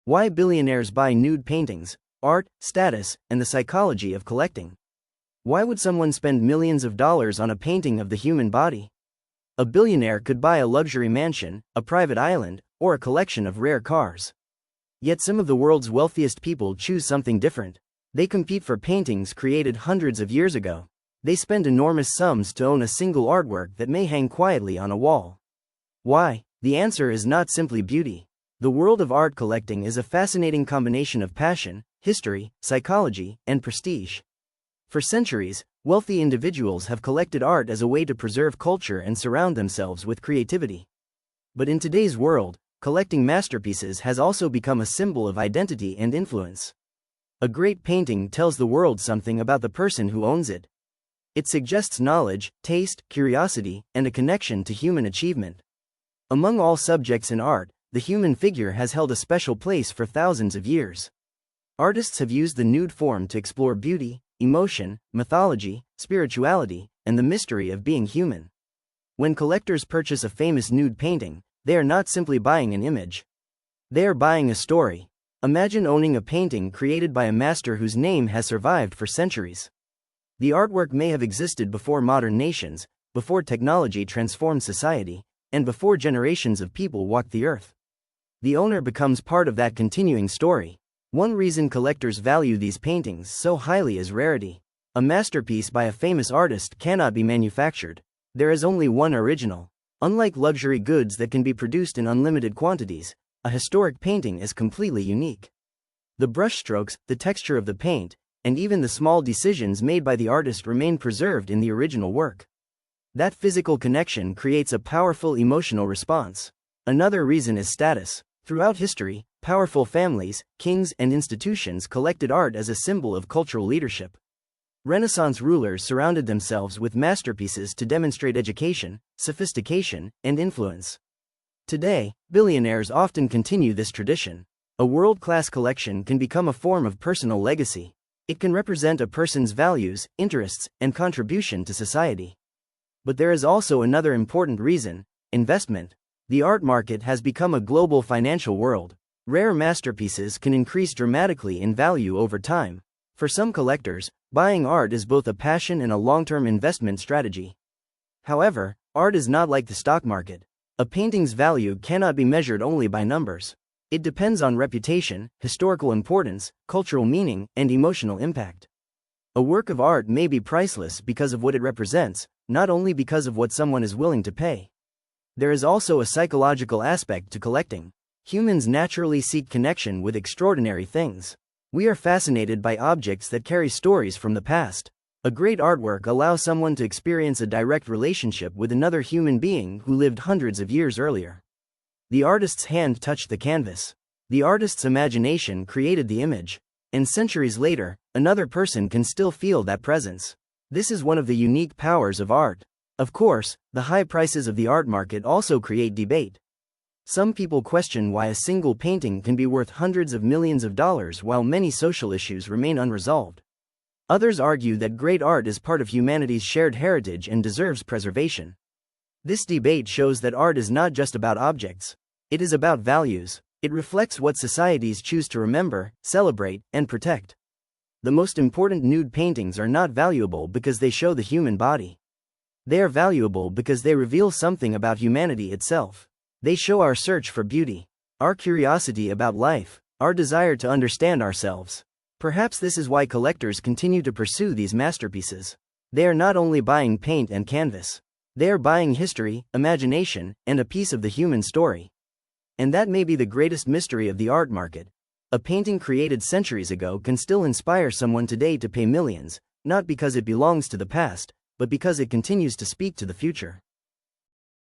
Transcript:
Why billionaires buy nude paintings, art, status, and the psychology of collecting. Why would someone spend millions of dollars on a painting of the human body? A billionaire could buy a luxury mansion, a private island, or a collection of rare cars. Yet some of the world's wealthiest people choose something different. They compete for paintings created hundreds of years ago. They spend enormous sums to own a single artwork that may hang quietly on a wall. Why? The answer is not simply beauty. The world of art collecting is a fascinating combination of passion, history, psychology, and prestige. For centuries, wealthy individuals have collected art as a way to preserve culture and surround themselves with creativity. But in today's world, collecting masterpieces has also become a symbol of identity and influence. A great painting tells the world something about the person who owns it. It suggests knowledge, taste, curiosity, and a connection to human achievement. Among all subjects in art, the human figure has held a special place for thousands of years. Artists have used the nude form to explore beauty, emotion, mythology, spirituality, and the mystery of being human. When collectors purchase a famous nude painting, they are not simply buying an image. They are buying a story. Imagine owning a painting created by a master whose name has survived for centuries. The artwork may have existed before modern nations, before technology transformed society, and before generations of people walked the earth. The owner becomes part of that continuing story. One reason collectors value these paintings so highly is rarity. A masterpiece by a famous artist cannot be manufactured. There is only one original. Unlike luxury goods that can be produced in unlimited quantities, a historic painting is completely unique. The brushstrokes, the texture of the paint, and even the small decisions made by the artist remain preserved in the original work. That physical connection creates a powerful emotional response. Another reason is status. Throughout history, powerful families, kings, and institutions collected art as a symbol of cultural leadership. Renaissance rulers surrounded themselves with masterpieces to demonstrate education, sophistication, and influence. Today, billionaires often continue this tradition. A world-class collection can become a form of personal legacy. It can represent a person's values, interests, and contribution to society. But there is also another important reason: investment. The art market has become a global financial world. Rare masterpieces can increase dramatically in value over time. For some collectors, buying art is both a passion and a long-term investment strategy. However, art is not like the stock market. A painting's value cannot be measured only by numbers. It depends on reputation, historical importance, cultural meaning, and emotional impact. A work of art may be priceless because of what it represents, not only because of what someone is willing to pay. There is also a psychological aspect to collecting. Humans naturally seek connection with extraordinary things. We are fascinated by objects that carry stories from the past. A great artwork allows someone to experience a direct relationship with another human being who lived hundreds of years earlier. The artist's hand touched the canvas. The artist's imagination created the image. And centuries later, another person can still feel that presence. This is one of the unique powers of art. Of course, the high prices of the art market also create debate. Some people question why a single painting can be worth hundreds of millions of dollars while many social issues remain unresolved. Others argue that great art is part of humanity's shared heritage and deserves preservation. This debate shows that art is not just about objects. It is about values. It reflects what societies choose to remember, celebrate, and protect. The most important nude paintings are not valuable because they show the human body. They are valuable because they reveal something about humanity itself. They show our search for beauty, our curiosity about life, our desire to understand ourselves. Perhaps this is why collectors continue to pursue these masterpieces. They are not only buying paint and canvas. They are buying history, imagination, and a piece of the human story. And that may be the greatest mystery of the art market. A painting created centuries ago can still inspire someone today to pay millions, not because it belongs to the past, but because it continues to speak to the future.